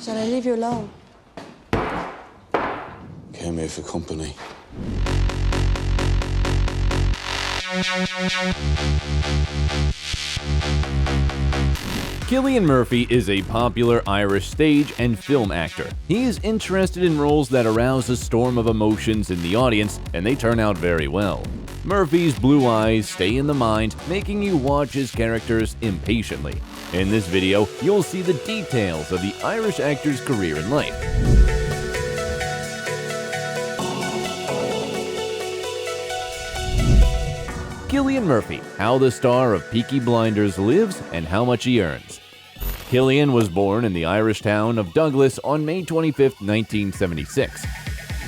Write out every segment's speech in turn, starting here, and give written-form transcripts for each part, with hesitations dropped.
Shall I leave you alone? Came here for company. Cillian Murphy is a popular Irish stage and film actor. He is interested in roles that arouse a storm of emotions in the audience, and they turn out very well. Murphy's blue eyes stay in the mind, making you watch his characters impatiently. In this video, you'll see the details of the Irish actor's career and life. Cillian Murphy, how the star of Peaky Blinders lives and how much he earns. Cillian was born in the Irish town of Douglas on May 25, 1976.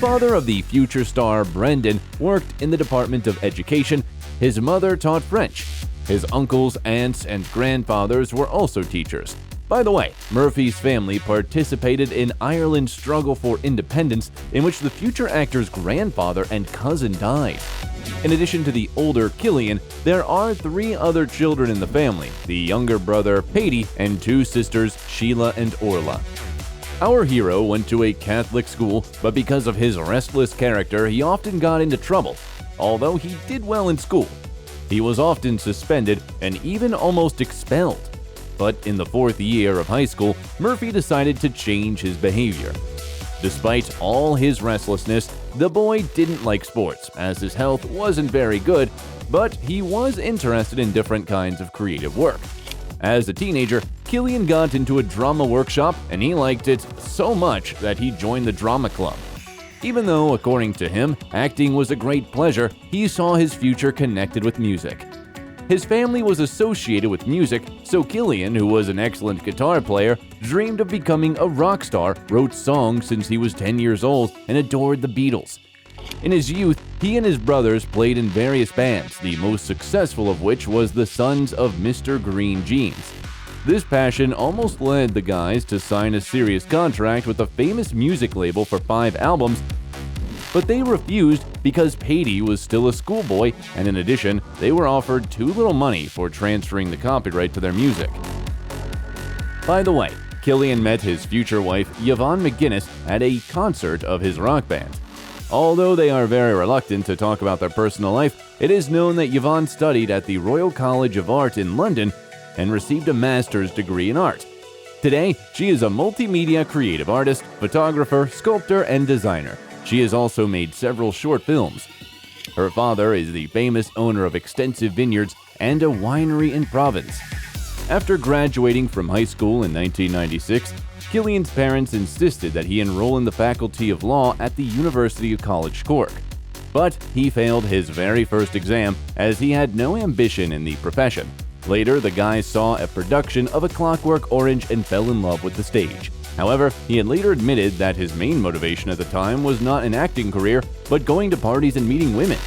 Father of the future star Brendan worked in the Department of Education. His mother taught French. His uncles, aunts, and grandfathers were also teachers. By the way, Murphy's family participated in Ireland's struggle for independence, in which the future actor's grandfather and cousin died. In addition to the older Cillian, there are 3 other children in the family, the younger brother Paddy and 2 sisters Sheila and Orla. Our hero went to a Catholic school, but because of his restless character, he often got into trouble, although he did well in school. He was often suspended and even almost expelled. But in the 4th year of high school, Murphy decided to change his behavior. Despite all his restlessness, the boy didn't like sports, as his health wasn't very good, but he was interested in different kinds of creative work. As a teenager, Cillian got into a drama workshop, and he liked it so much that he joined the drama club. Even though, according to him, acting was a great pleasure, he saw his future connected with music. His family was associated with music, so Cillian, who was an excellent guitar player, dreamed of becoming a rock star, wrote songs since he was 10 years old, and adored the Beatles. In his youth, he and his brothers played in various bands, the most successful of which was the Sons of Mr. Green Jeans. This passion almost led the guys to sign a serious contract with a famous music label for 5 albums, but they refused because Paddy was still a schoolboy, and in addition, they were offered too little money for transferring the copyright to their music. By the way, Cillian met his future wife, Yvonne McGuinness, at a concert of his rock band. Although they are very reluctant to talk about their personal life, it is known that Yvonne studied at the Royal College of Art in London and received a master's degree in art. Today, she is a multimedia creative artist, photographer, sculptor, and designer. She has also made several short films. Her father is the famous owner of extensive vineyards and a winery in Provence. After graduating from high school in 1996, Cillian's parents insisted that he enroll in the Faculty of Law at the University of College Cork. But he failed his very first exam as he had no ambition in the profession. Later, the guys saw a production of A Clockwork Orange and fell in love with the stage. However, he had later admitted that his main motivation at the time was not an acting career, but going to parties and meeting women.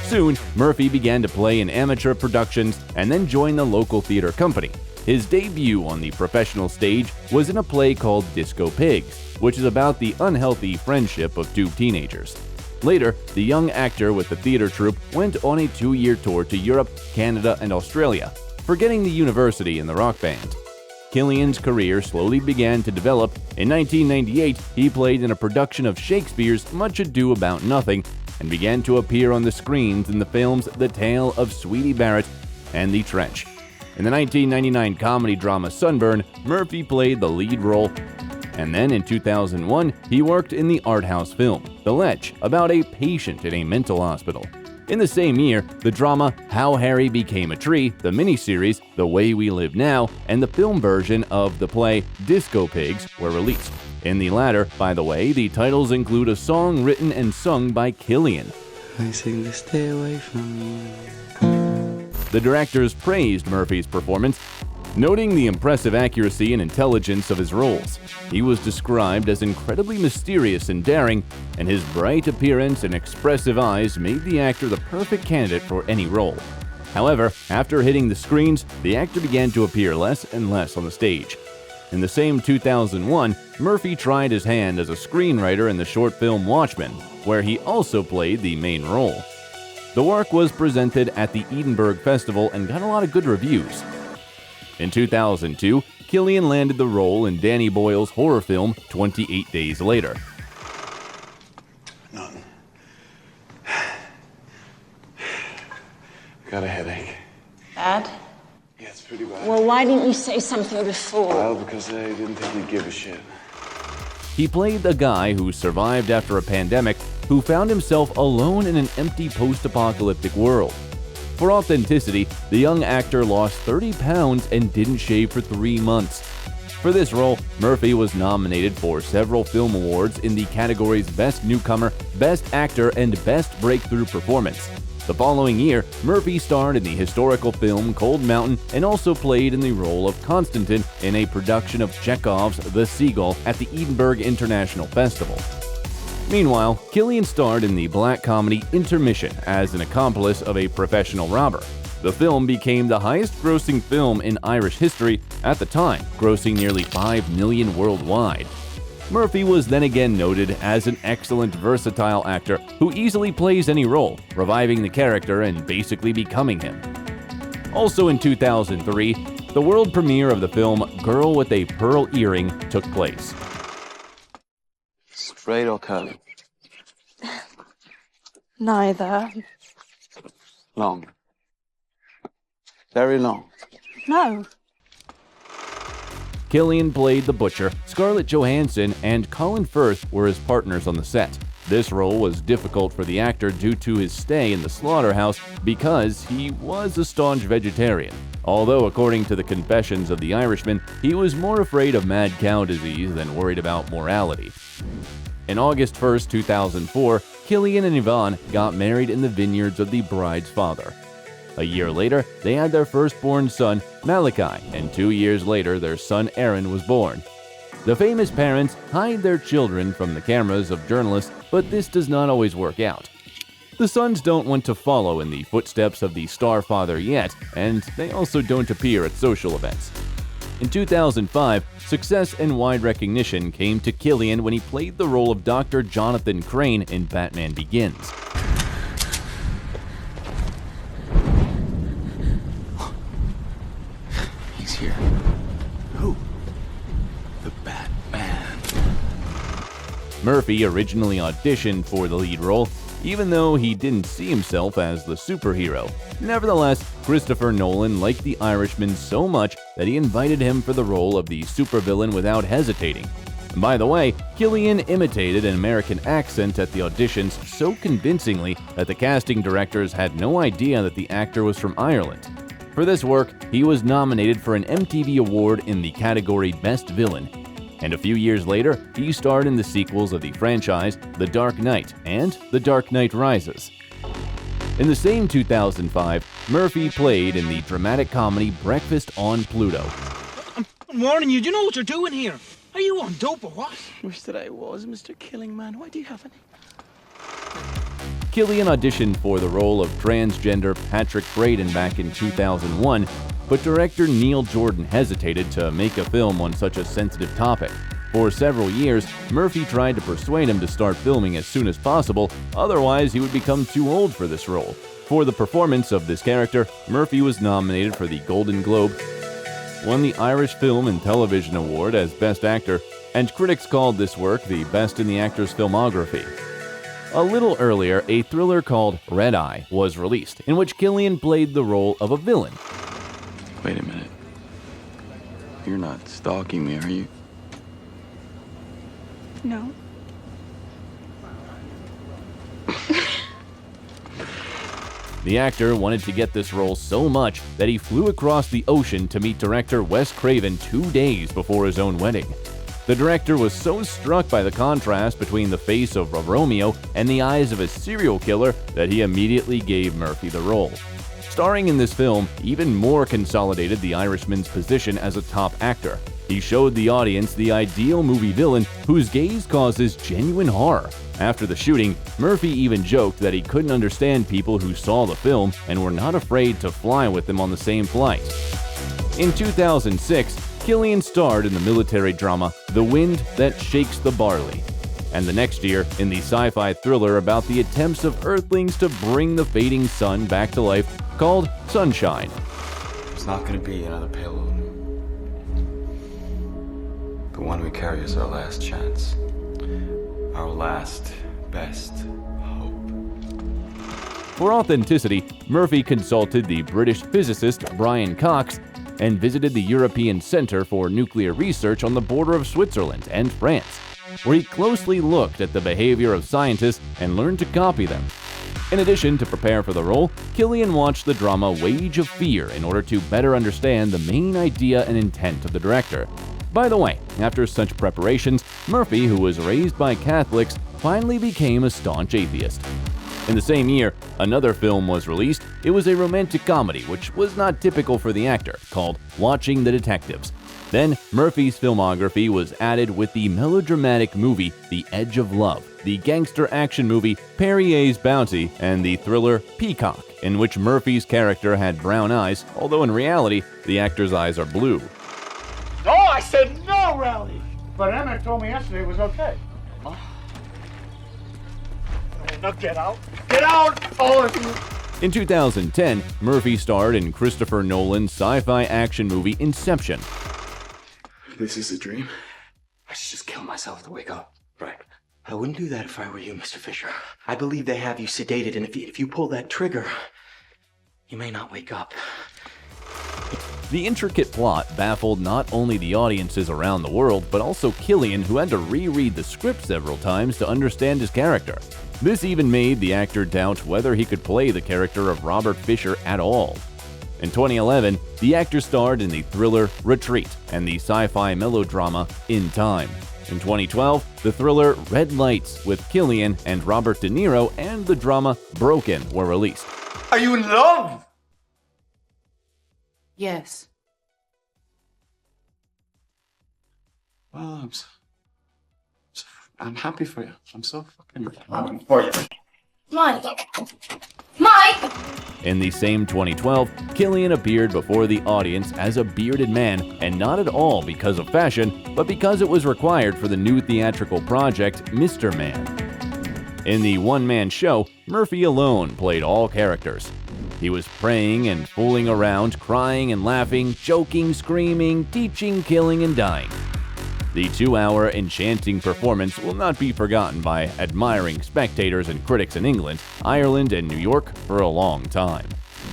Soon, Murphy began to play in amateur productions and then joined the local theater company. His debut on the professional stage was in a play called Disco Pigs, which is about the unhealthy friendship of 2 teenagers. Later, the young actor with the theater troupe went on a 2-year tour to Europe, Canada, and Australia, forgetting the university and the rock band. Cillian's career slowly began to develop. In 1998, he played in a production of Shakespeare's Much Ado About Nothing and began to appear on the screens in the films The Tale of Sweetie Barrett and The Trench. In the 1999 comedy drama Sunburn, Murphy played the lead role, and then in 2001, he worked in the art house film The Ledge, about a patient in a mental hospital. In the same year, the drama How Harry Became a Tree, the miniseries The Way We Live Now, and the film version of the play Disco Pigs were released. In the latter, by the way, the titles include a song written and sung by Cillian. I sing to stay away from you. The directors praised Murphy's performance, noting the impressive accuracy and intelligence of his roles. He was described as incredibly mysterious and daring, and his bright appearance and expressive eyes made the actor the perfect candidate for any role. However, after hitting the screens, the actor began to appear less and less on the stage. In the same 2001, Murphy tried his hand as a screenwriter in the short film Watchmen, where he also played the main role. The work was presented at the Edinburgh Festival and got a lot of good reviews. In 2002, Cillian landed the role in Danny Boyle's horror film 28 Days Later. Nothing. Got a headache. Bad? Yeah, it's pretty bad. Well, why didn't you say something before? Well, because I didn't think you'd give a shit. He played a guy who survived after a pandemic who found himself alone in an empty post-apocalyptic world. For authenticity, the young actor lost 30 pounds and didn't shave for 3 months. For this role, Murphy was nominated for several film awards in the categories Best Newcomer, Best Actor, and Best Breakthrough Performance. The following year, Murphy starred in the historical film Cold Mountain and also played in the role of Constantine in a production of Chekhov's The Seagull at the Edinburgh International Festival. Meanwhile, Cillian starred in the black comedy Intermission as an accomplice of a professional robber. The film became the highest-grossing film in Irish history at the time, grossing nearly $5 million worldwide. Murphy was then again noted as an excellent versatile actor who easily plays any role, reviving the character and basically becoming him. Also in 2003, the world premiere of the film Girl with a Pearl Earring took place. Straight or curly? Neither. Long. Very long. No. Cillian played the butcher, Scarlett Johansson and Colin Firth were his partners on the set. This role was difficult for the actor due to his stay in the slaughterhouse because he was a staunch vegetarian. Although, according to the confessions of the Irishman, he was more afraid of mad cow disease than worried about morality. In August 1, 2004, Cillian and Yvonne got married in the vineyards of the bride's father. A year later, they had their firstborn son, Malachi, and 2 years later, their son Aaron was born. The famous parents hide their children from the cameras of journalists, but this does not always work out. The sons don't want to follow in the footsteps of the star father yet, and they also don't appear at social events. In 2005, success and wide recognition came to Cillian when he played the role of Dr. Jonathan Crane in Batman Begins. He's here. Who? The Batman. Murphy originally auditioned for the lead role, even though he didn't see himself as the superhero. Nevertheless, Christopher Nolan liked the Irishman so much that he invited him for the role of the supervillain without hesitating. And by the way, Cillian imitated an American accent at the auditions so convincingly that the casting directors had no idea that the actor was from Ireland. For this work, he was nominated for an MTV Award in the category Best Villain. And a few years later, he starred in the sequels of the franchise The Dark Knight and The Dark Knight Rises. In the same 2005, Murphy played in the dramatic comedy Breakfast on Pluto. I'm warning you, do you know what you're doing here? Are you on dope or what? Wish that I was, Mr. Killing Man. Why do you have any? Cillian auditioned for the role of transgender Patrick Braden back in 2001, but director Neil Jordan hesitated to make a film on such a sensitive topic. For several years, Murphy tried to persuade him to start filming as soon as possible, otherwise he would become too old for this role. For the performance of this character, Murphy was nominated for the Golden Globe, won the Irish Film and Television Award as Best Actor, and critics called this work the best in the actor's filmography. A little earlier, a thriller called Red Eye was released, in which Cillian played the role of a villain. Wait a minute. You're not stalking me, are you? No. The actor wanted to get this role so much that he flew across the ocean to meet director Wes Craven 2 days before his own wedding. The director was so struck by the contrast between the face of a Romeo and the eyes of a serial killer that he immediately gave Murphy the role. Starring in this film even more consolidated the Irishman's position as a top actor. He showed the audience the ideal movie villain whose gaze causes genuine horror. After the shooting, Murphy even joked that he couldn't understand people who saw the film and were not afraid to fly with them on the same flight. In 2006, Cillian starred in the military drama The Wind That Shakes the Barley, and the next year in the sci-fi thriller about the attempts of Earthlings to bring the fading sun back to life called Sunshine. It's not gonna be another payload. The one we carry is our last chance. Our last, best hope. For authenticity, Murphy consulted the British physicist Brian Cox and visited the European Center for Nuclear Research on the border of Switzerland and France, where he closely looked at the behavior of scientists and learned to copy them. In addition to prepare for the role, Cillian watched the drama Wage of Fear in order to better understand the main idea and intent of the director. By the way, after such preparations, Murphy, who was raised by Catholics, finally became a staunch atheist. In the same year, another film was released. It was a romantic comedy, which was not typical for the actor, called Watching the Detectives. Then, Murphy's filmography was added with the melodramatic movie The Edge of Love, the gangster action movie Perrier's Bounty, and the thriller Peacock, in which Murphy's character had brown eyes, although in reality, the actor's eyes are blue. No, I said no, Rowley. But Emmett told me yesterday it was okay. Now get out. Get out, all of you. In 2010, Murphy starred in Christopher Nolan's sci-fi action movie Inception. This is a dream? I should just kill myself to wake up. Right. I wouldn't do that if I were you, Mr. Fisher. I believe they have you sedated, and if you pull that trigger, you may not wake up. The intricate plot baffled not only the audiences around the world, but also Cillian, who had to reread the script several times to understand his character. This even made the actor doubt whether he could play the character of Robert Fisher at all. In 2011, the actor starred in the thriller Retreat and the sci-fi melodrama In Time. In 2012, the thriller Red Lights with Cillian and Robert De Niro and the drama Broken were released. Are you in love? Yes. Well, I'm happy for you. I'm so fucking I'm for you. Mike! Mike! In the same 2012, Cillian appeared before the audience as a bearded man, and not at all because of fashion, but because it was required for the new theatrical project Mr. Man. In the one-man show, Murphy alone played all characters. He was praying and fooling around, crying and laughing, joking, screaming, teaching, killing, and dying. The 2-hour enchanting performance will not be forgotten by admiring spectators and critics in England, Ireland, and New York for a long time.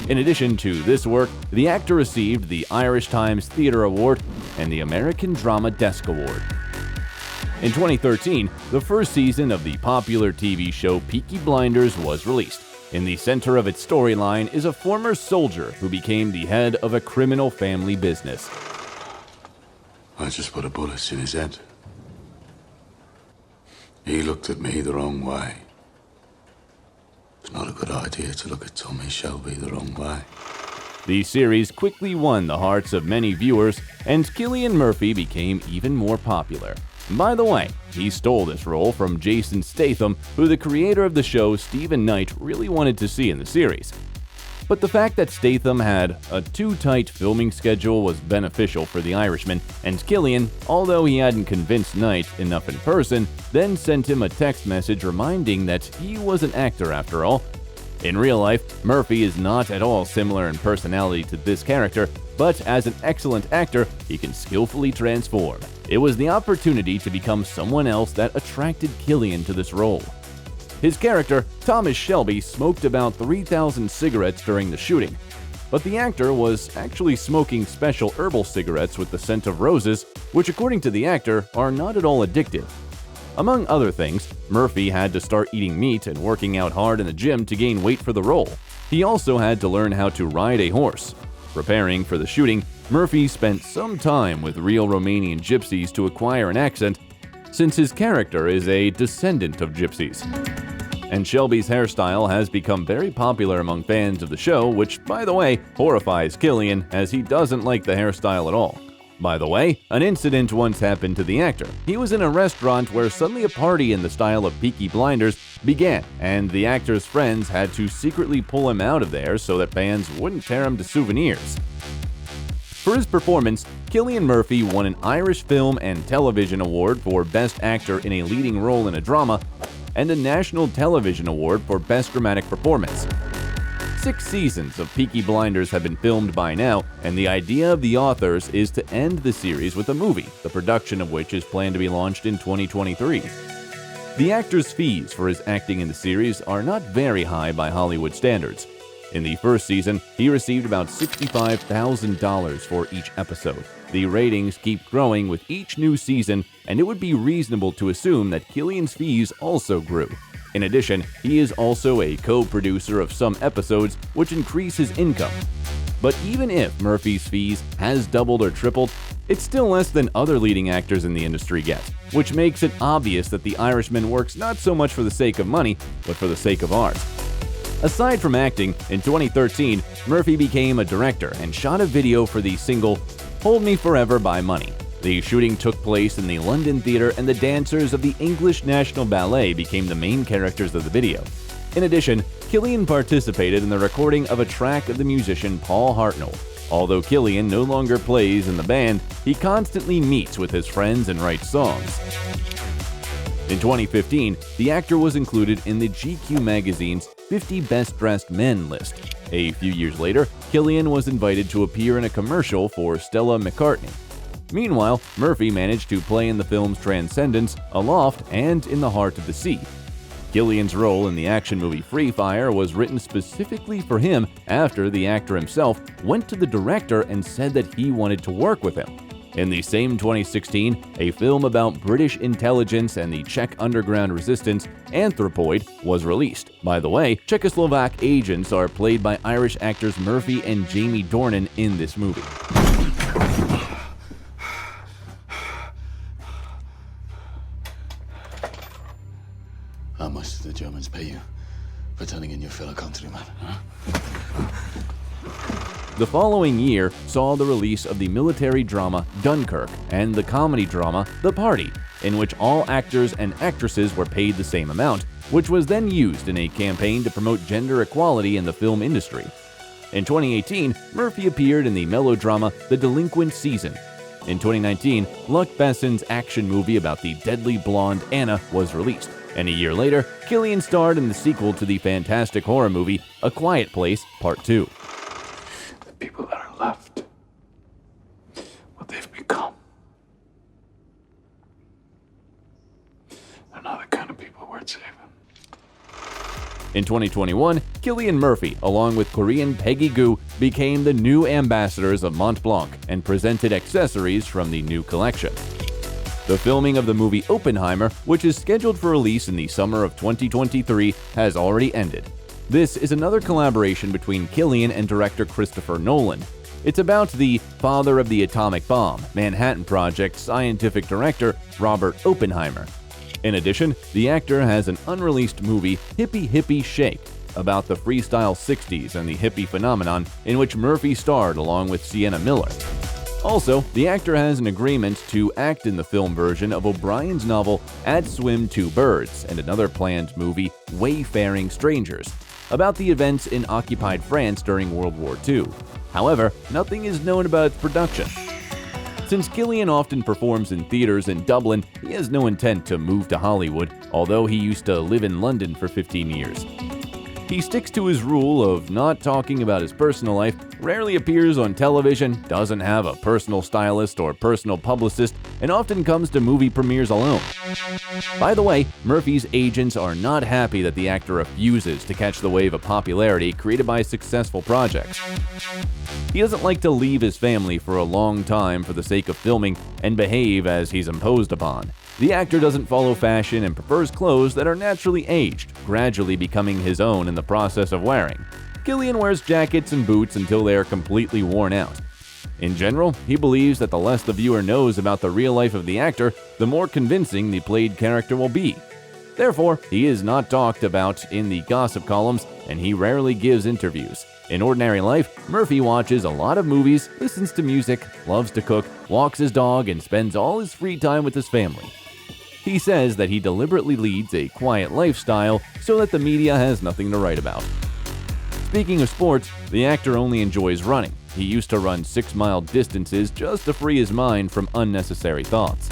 In addition to this work, the actor received the Irish Times Theatre Award and the American Drama Desk Award. In 2013, the first season of the popular TV show Peaky Blinders was released. In the center of its storyline is a former soldier who became the head of a criminal family business. I just put a bullet in his head. He looked at me the wrong way. It's not a good idea to look at Tommy Shelby the wrong way. The series quickly won the hearts of many viewers, and Cillian Murphy became even more popular. By the way, he stole this role from Jason Statham, who the creator of the show, Stephen Knight, really wanted to see in the series. But the fact that Statham had a too tight filming schedule was beneficial for the Irishman, and Cillian, although he hadn't convinced Knight enough in person, then sent him a text message reminding that he was an actor after all. In real life, Murphy is not at all similar in personality to this character, but as an excellent actor, he can skillfully transform. It was the opportunity to become someone else that attracted Cillian to this role. His character, Thomas Shelby, smoked about 3,000 cigarettes during the shooting, but the actor was actually smoking special herbal cigarettes with the scent of roses, which according to the actor are not at all addictive. Among other things, Murphy had to start eating meat and working out hard in the gym to gain weight for the role. He also had to learn how to ride a horse. Preparing for the shooting, Murphy spent some time with real Romanian gypsies to acquire an accent, since his character is a descendant of gypsies. And Shelby's hairstyle has become very popular among fans of the show, which, by the way, horrifies Cillian as he doesn't like the hairstyle at all. By the way, an incident once happened to the actor. He was in a restaurant where suddenly a party in the style of Peaky Blinders began, and the actor's friends had to secretly pull him out of there so that fans wouldn't tear him to souvenirs. For his performance, Cillian Murphy won an Irish Film and Television Award for Best Actor in a Leading Role in a Drama, and a National Television Award for Best Dramatic Performance. 6 seasons of Peaky Blinders have been filmed by now, and the idea of the authors is to end the series with a movie, the production of which is planned to be launched in 2023. The actor's fees for his acting in the series are not very high by Hollywood standards. In the first season, he received about $65,000 for each episode. The ratings keep growing with each new season, and it would be reasonable to assume that Cillian's fees also grew. In addition, he is also a co-producer of some episodes, which increase his income. But even if Murphy's fees has doubled or tripled, it's still less than other leading actors in the industry get, which makes it obvious that the Irishman works not so much for the sake of money, but for the sake of art. Aside from acting, in 2013, Murphy became a director and shot a video for the single Hold Me Forever by Money. The shooting took place in the London Theatre, and the dancers of the English National Ballet became the main characters of the video. In addition, Cillian participated in the recording of a track of the musician Paul Hartnell. Although Cillian no longer plays in the band, he constantly meets with his friends and writes songs. In 2015, the actor was included in the GQ magazine's 50 Best Dressed Men list. A few years later, Cillian was invited to appear in a commercial for Stella McCartney. Meanwhile, Murphy managed to play in the films Transcendence, Aloft, and In the Heart of the Sea. Cillian's role in the action movie Free Fire was written specifically for him after the actor himself went to the director and said that he wanted to work with him. In the same 2016, a film about British intelligence and the Czech underground resistance, Anthropoid, was released. By the way, Czechoslovak agents are played by Irish actors Murphy and Jamie Dornan in this movie. How much did the Germans pay you for turning in your fellow countryman, huh? The following year saw the release of the military drama Dunkirk and the comedy drama The Party, in which all actors and actresses were paid the same amount, which was then used in a campaign to promote gender equality in the film industry. In 2018, Murphy appeared in the melodrama The Delinquent Season. In 2019, Luc Besson's action movie about the deadly blonde Anna was released. And a year later, Cillian starred in the sequel to the fantastic horror movie A Quiet Place Part 2. The people that are left, what they've become, they're not the kind of people worth saving. In 2021, Cillian Murphy, along with Korean Peggy Goo, became the new ambassadors of Mont Blanc and presented accessories from the new collection. The filming of the movie Oppenheimer, which is scheduled for release in the summer of 2023, has already ended. This is another collaboration between Cillian and director Christopher Nolan. It's about the father of the atomic bomb, Manhattan Project scientific director Robert Oppenheimer. In addition, the actor has an unreleased movie, Hippie Hippie Shake, about the freestyle 60s and the hippie phenomenon, in which Murphy starred along with Sienna Miller. Also, the actor has an agreement to act in the film version of O'Brien's novel At Swim Two Birds and another planned movie, Wayfaring Strangers, about the events in occupied France during World War II. However, nothing is known about its production. Since Cillian often performs in theaters in Dublin, he has no intent to move to Hollywood, although he used to live in London for 15 years. He sticks to his rule of not talking about his personal life, rarely appears on television, doesn't have a personal stylist or personal publicist, and often comes to movie premieres alone. By the way, Murphy's agents are not happy that the actor refuses to catch the wave of popularity created by successful projects. He doesn't like to leave his family for a long time for the sake of filming and behave as he's imposed upon. The actor doesn't follow fashion and prefers clothes that are naturally aged, gradually becoming his own in the process of wearing. Cillian wears jackets and boots until they are completely worn out. In general, he believes that the less the viewer knows about the real life of the actor, the more convincing the played character will be. Therefore, he is not talked about in the gossip columns, and he rarely gives interviews. In ordinary life, Murphy watches a lot of movies, listens to music, loves to cook, walks his dog, and spends all his free time with his family. He says that he deliberately leads a quiet lifestyle so that the media has nothing to write about. Speaking of sports, the actor only enjoys running. He used to run 6-mile distances just to free his mind from unnecessary thoughts.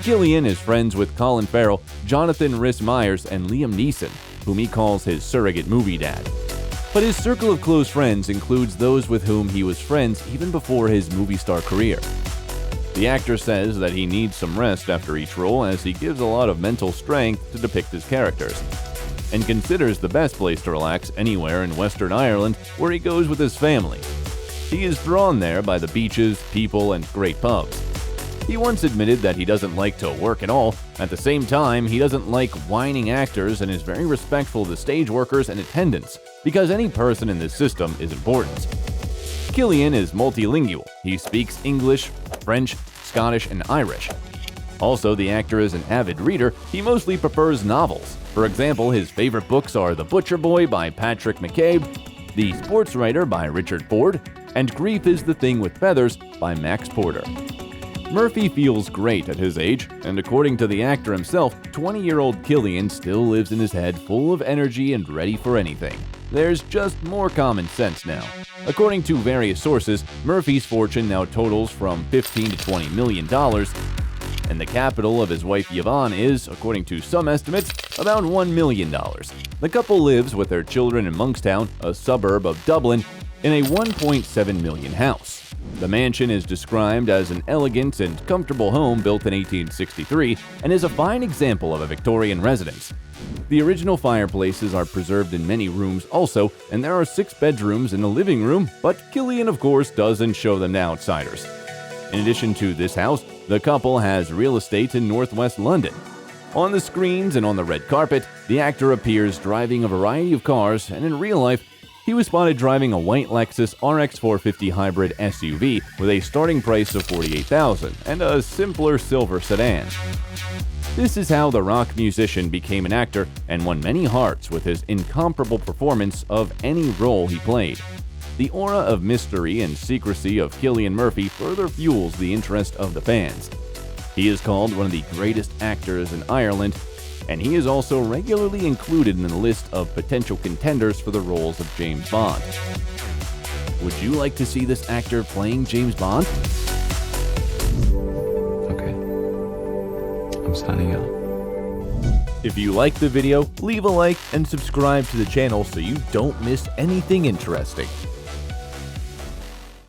Cillian is friends with Colin Farrell, Jonathan Rhys-Meyers, and Liam Neeson, whom he calls his surrogate movie dad. But his circle of close friends includes those with whom he was friends even before his movie star career. The actor says that he needs some rest after each role as he gives a lot of mental strength to depict his characters, and considers the best place to relax anywhere in Western Ireland, where he goes with his family. He is drawn there by the beaches, people, and great pubs. He once admitted that he doesn't like to work at all. At the same time, he doesn't like whining actors and is very respectful of the stage workers and attendants, because any person in this system is important. Cillian is multilingual. He speaks English, French, Scottish, and Irish. Also, the actor is an avid reader. He mostly prefers novels. For example, his favorite books are The Butcher Boy by Patrick McCabe, The Sports Writer by Richard Ford, and Grief is the Thing with Feathers by Max Porter. Murphy feels great at his age, and according to the actor himself, 20-year-old Cillian still lives in his head full of energy and ready for anything. There's just more common sense now. According to various sources, Murphy's fortune now totals from $15 to $20 million, and the capital of his wife Yvonne is, according to some estimates, about $1 million. The couple lives with their children in Monkstown, a suburb of Dublin, in a $1.7 million house. The mansion is described as an elegant and comfortable home built in 1863 and is a fine example of a Victorian residence. The original fireplaces are preserved in many rooms also, and there are 6 bedrooms and a living room, but Cillian, of course, doesn't show them to outsiders. In addition to this house, the couple has real estate in northwest London. On the screens and on the red carpet, the actor appears driving a variety of cars, and in real life, he was spotted driving a white Lexus RX 450 hybrid SUV with a starting price of $48,000 and a simpler silver sedan. This is how the rock musician became an actor and won many hearts with his incomparable performance of any role he played. The aura of mystery and secrecy of Cillian Murphy further fuels the interest of the fans. He is called one of the greatest actors in Ireland, and he is also regularly included in the list of potential contenders for the roles of James Bond. Would you like to see this actor playing James Bond? Okay. I'm signing up. If you liked the video, leave a like and subscribe to the channel so you don't miss anything interesting.